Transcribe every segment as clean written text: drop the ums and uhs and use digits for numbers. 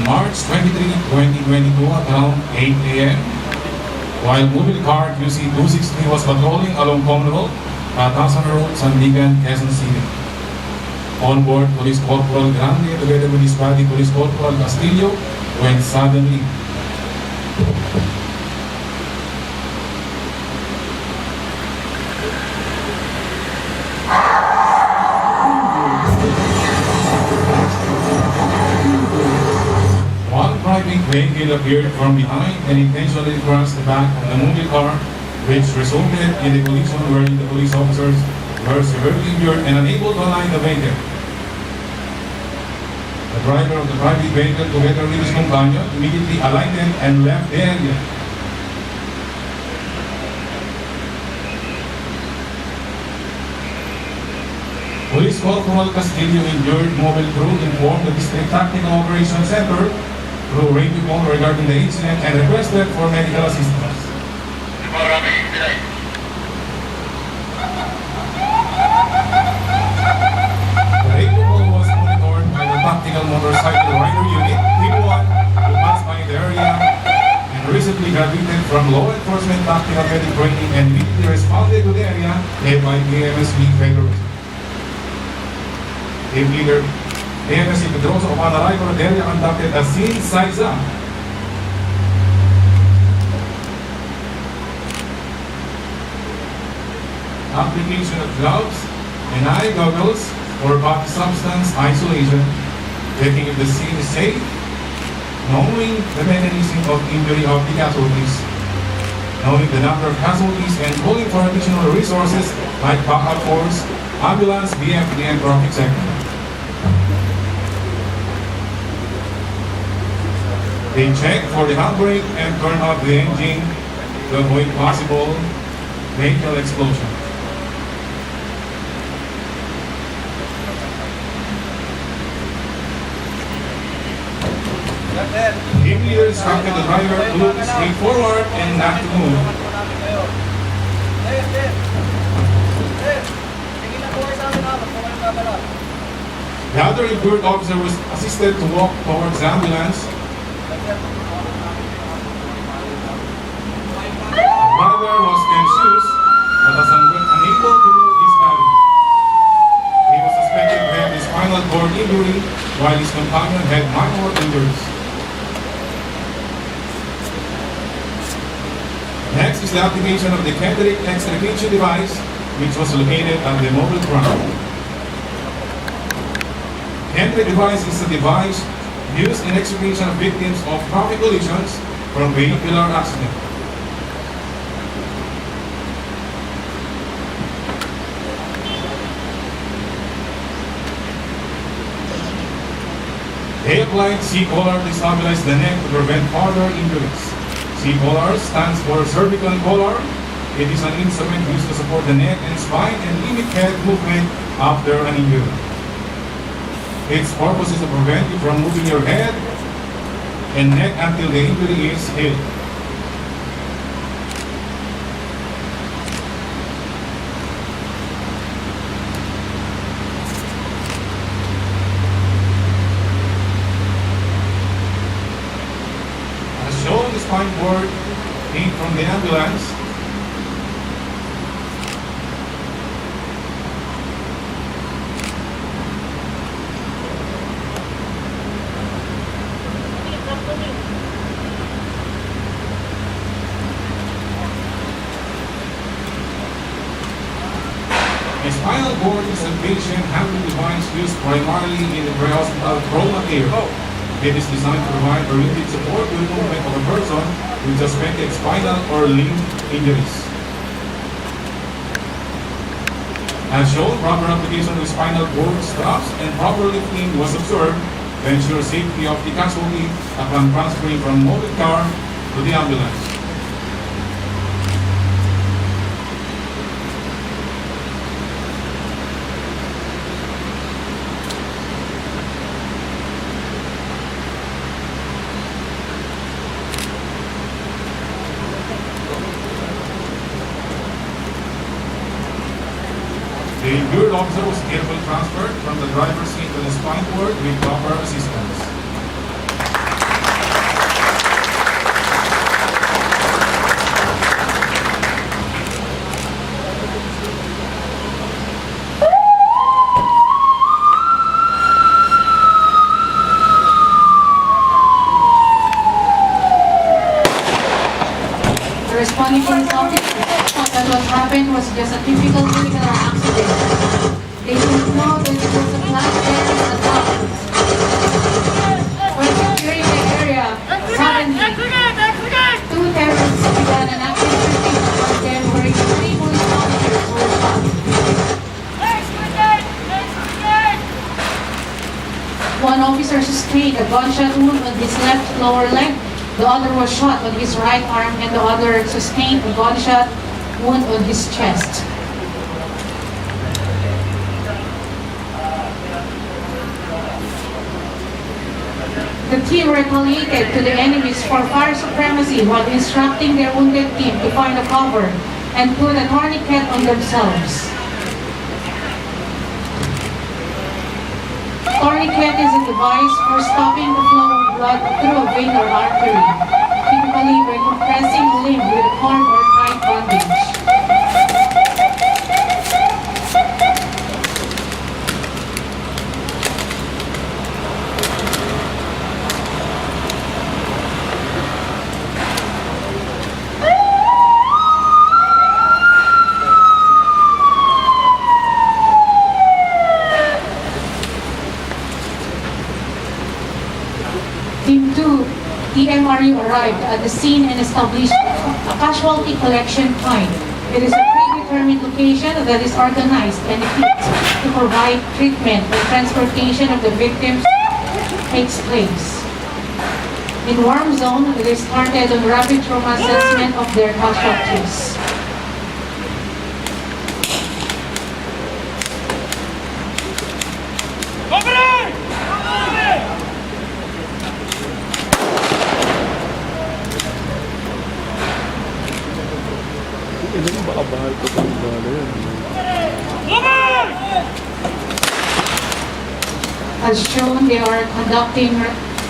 on March 23, 2022 at around 8 a.m. while moving car QC-263 was patrolling along Common Road, Atasan Road, Sandigan, Quezon City. On board, Police Corporal Grande together with his buddy Police Corporal Castillo when suddenly one private vehicle appeared from behind and intentionally crossed the back of the moving car, which resulted in the collision wherein the police officers were severely injured and unable to align the vehicle. The driver of the private vehicle, together with his companion, immediately aligned and left the area. Police Corporal Castillo injured mobile crew informed the District Tactical Operations Center through radio call regarding the incident and requested for medical assistance. The radio call was monitored by the Tactical Motorcycle Rider Unit, Team 1, who passed by the area and recently graduated from law enforcement tactical medic training and immediately responded to the area led by AMSB Federal. Team leader AMSB Pedroso, upon arrival at the area, conducted a scene size-up. Application of gloves and eye goggles for body substance isolation, checking if the scene is safe, knowing the mechanism of injury of the casualties, knowing the number of casualties, and calling for additional resources like backup force, ambulance, BFD, and traffic sector. They check for the handbrake and turn off the engine to avoid possible vehicle explosion. Team leader instructed the driver to look straight forward and not to move. The other injured officer was assisted to walk towards the ambulance. The driver was confused but was unable to move his body. He was suspected to have a spinal cord injury while his companion had minor injuries. Next is the activation of the Kendric Device, which was located at the mobile ground. Kendric Device is a device used in extrication of victims of traffic collisions from vehicular accident. They applied C-collar to stabilize the neck to prevent further injuries. C-collar stands for cervical collar. It is an instrument used to support the neck and spine and limit head movement after an injury. Its purpose is to prevent you from moving your head and neck until the injury is healed. As shown, the spine board came from the ambulance. A spinal cord is a patient handling device used primarily in the pre-hospital trauma care. It is designed to provide immediate support to the movement of a person with suspected spinal or limb injuries. As shown, proper application of the spinal cord straps and proper lifting was observed to ensure safety of the casualty upon transferring from mobile car to the ambulance. The injured officer was carefully transferred from the driver's seat to the spine board with proper assistance. event was just a typical vehicular accident. They didn't know that it was a planned terrorist attack. When securing the area, suddenly, two terrorists began an active shooting upon them wherein three police officers were shot. One officer sustained a gunshot wound on his left lower leg, the other was shot on his right arm, and the other sustained a gunshot wound on his chest. The team retaliated to the enemies for fire supremacy while instructing their wounded team to find a cover and put a tourniquet on themselves. Tourniquet is a device for stopping the flow of blood through a vein or artery, typically by compressing a limb with a cord or tight bandage. Team 2, TMRU arrived at the scene and established a casualty collection point. It is a predetermined location that is organized and equipped to provide treatment when transportation of the victims takes place. In Warm Zone, they started on rapid trauma assessment of their casualties. As shown, they are conducting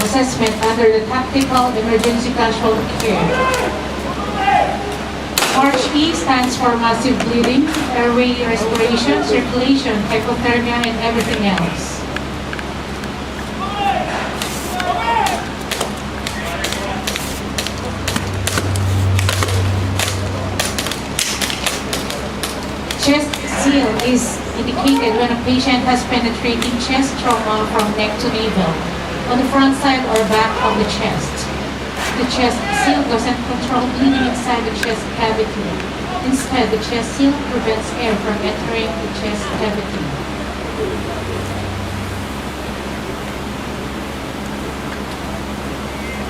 assessment under the Tactical Emergency Casualty Care. March E stands for massive bleeding, airway respiration, circulation, hypothermia, and everything else. Chest seal is indicated when a patient has penetrating chest trauma from neck to navel, on the front side or back of the chest. The chest seal doesn't control bleeding inside the chest cavity. Instead, the chest seal prevents air from entering the chest cavity.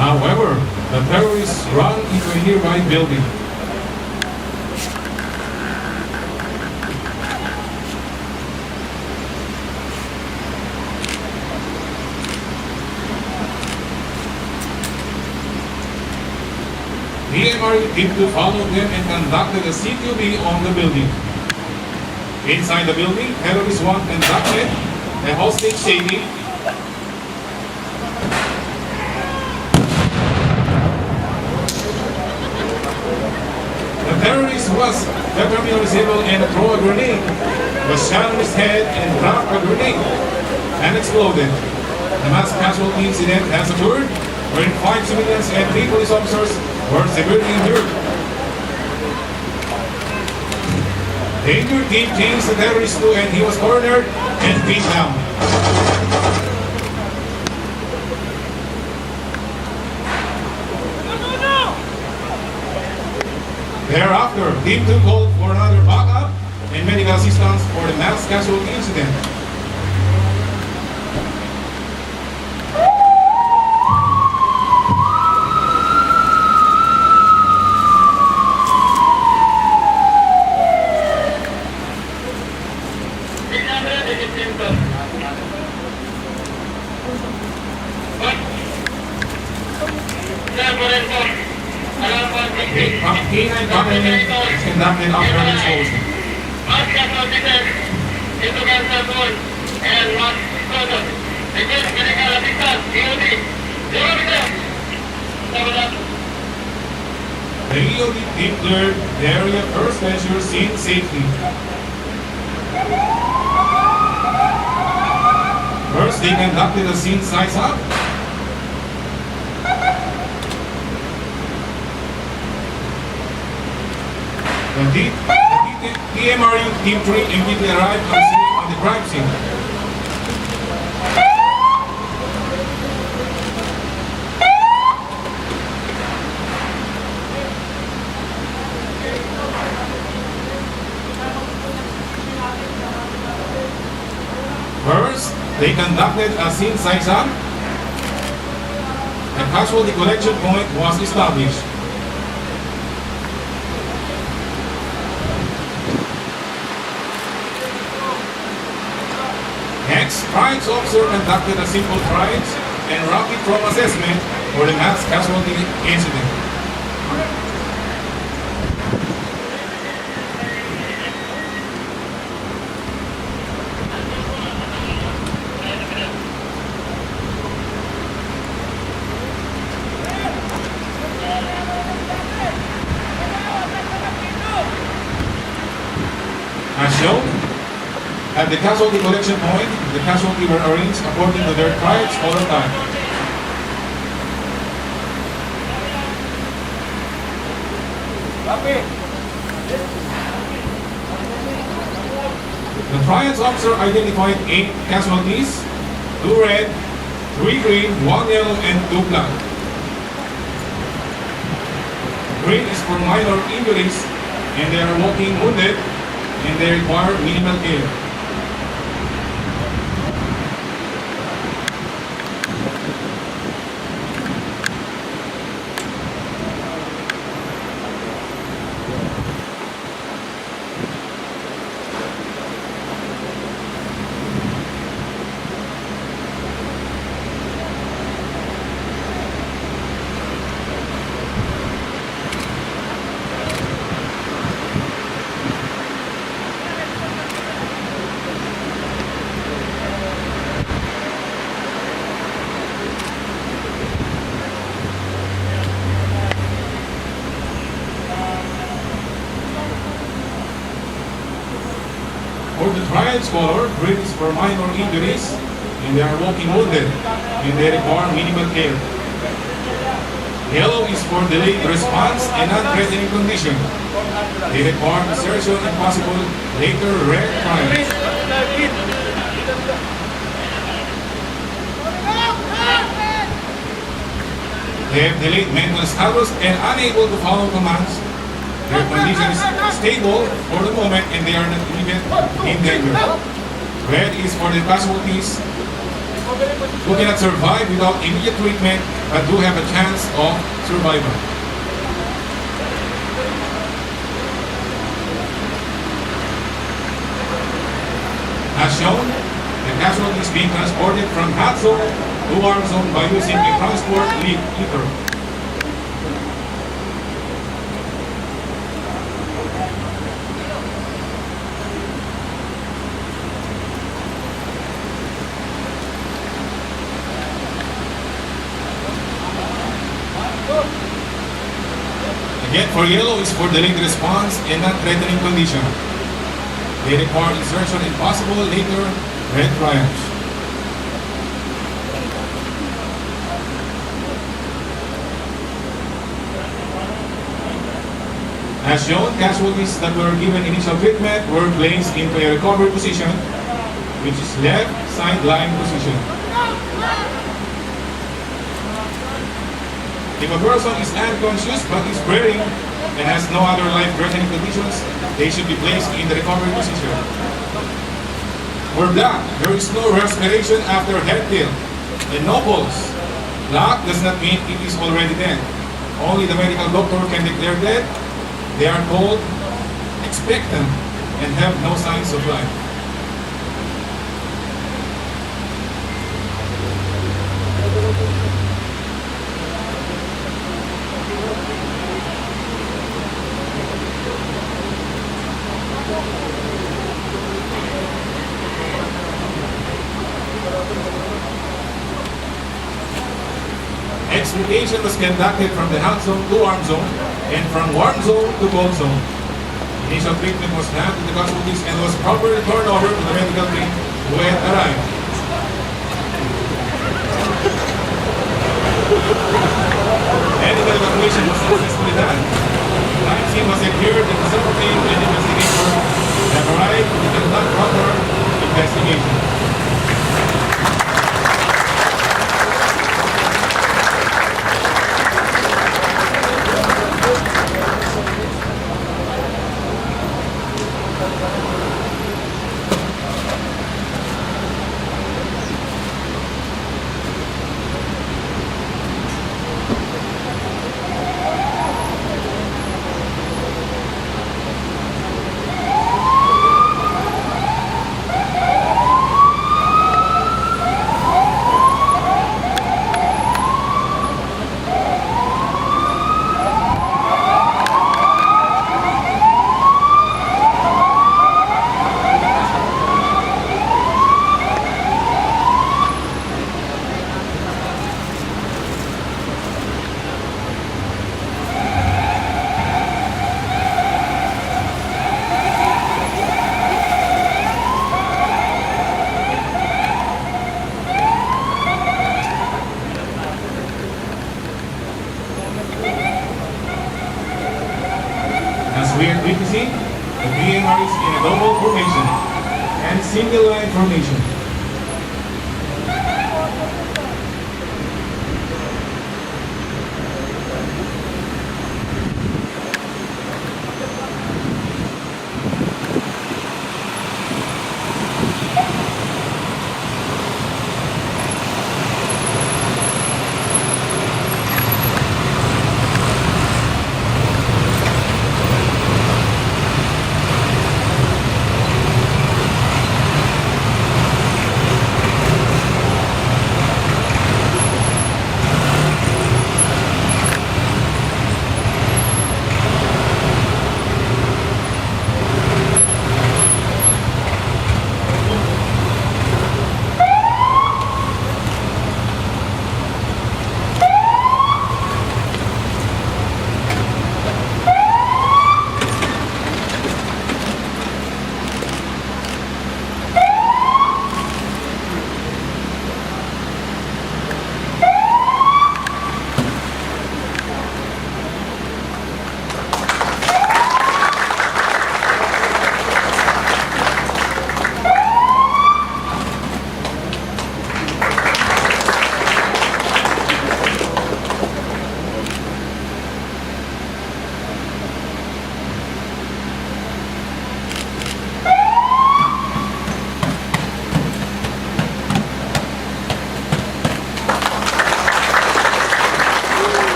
However, the terrorists ran into a nearby building. TMRU team to follow them and conducted a CQB on the building. Inside the building, terrorist 1 conducted a hostage taking. The terrorist was determined disabled and threw a grenade, was shot on his head and dropped a grenade and exploded. The mass casualty incident has occurred, wherein 5 civilians and 3 police officers were severely injured. The injured team chased the terrorist too, and he was cornered and beat down. Thereafter, Team 2 called for another backup and medical assistance for the mass casualty incident. Canine government is conducted after an explosion. Mass casualty deaths into cancer zone and mass explosion. Request medical assistance, EOD. The EOD team cleared the area first to ensure scene safety. First, they conducted a scene size up. The detail TMRU Team 3 immediately arrived on the crime scene. First, they conducted a scene size-up. A casualty collection point was established. Next, trials officer conducted a simple trials and rapid trauma assessment for the mass casualty incident. As shown, at the casualty collection point, the casualty were arranged according to their trials color time. The trials officer identified 8 casualties, 2 red, 3 green, 1 yellow, and 2 black. Green is for minor injuries, and they are walking wounded, and they require minimal care. For the trials color, green is for minor injuries, and they are walking wounded, and they require minimal care. Yellow is for delayed response and non-threatening condition. They require insertion and possible later red trials. They have delayed mental status and unable to follow commands. Their condition is stable for the moment and they are not even in danger. Red is for the casualties who cannot survive without immediate treatment but do have a chance of survival. As shown, the casualty is being transported from hot zone to warm zone by using a transport litter. Again, for yellow is for delayed response and non-threatening condition. They require insertion in possible later red trials. As shown, casualties that were given initial treatment were placed into a recovery position, which is left side lying position. If a person is unconscious but is breathing and has no other life-threatening conditions, they should be placed in the recovery position. For black, there is no respiration after head kill and no pulse. Black does not mean it is already dead. Only the medical doctor can declare dead. They are called expectant and have no signs of life. Extrication was conducted from the hot zone to warm zone and from warm zone to cold zone. Initial treatment was done to the casualties and was properly turned over to the medical team who had arrived. Medical evacuation was successfully done. Crime scene was secured and the team and investigators investigation. As we are witnessing, the BMR is in a double formation and single line formation.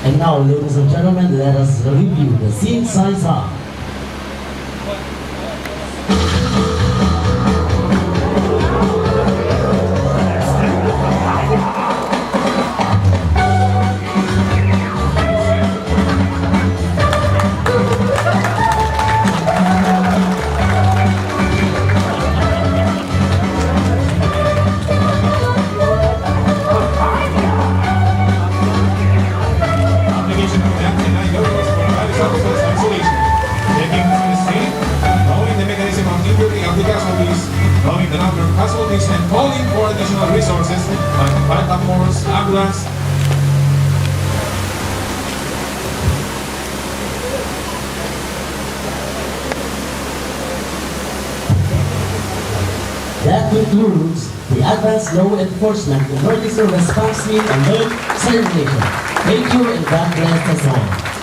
And now, ladies and gentlemen, let us review the scene size up. Application of that and I go for private officers isolation. Taking from the scene, knowing the mechanism of injury of the casualties, knowing the number of casualties and calling for additional resources like backup force, ambulance. That concludes the Advanced Law Enforcement Emergency Response Team Alert Certification. Thank you and God bless us all.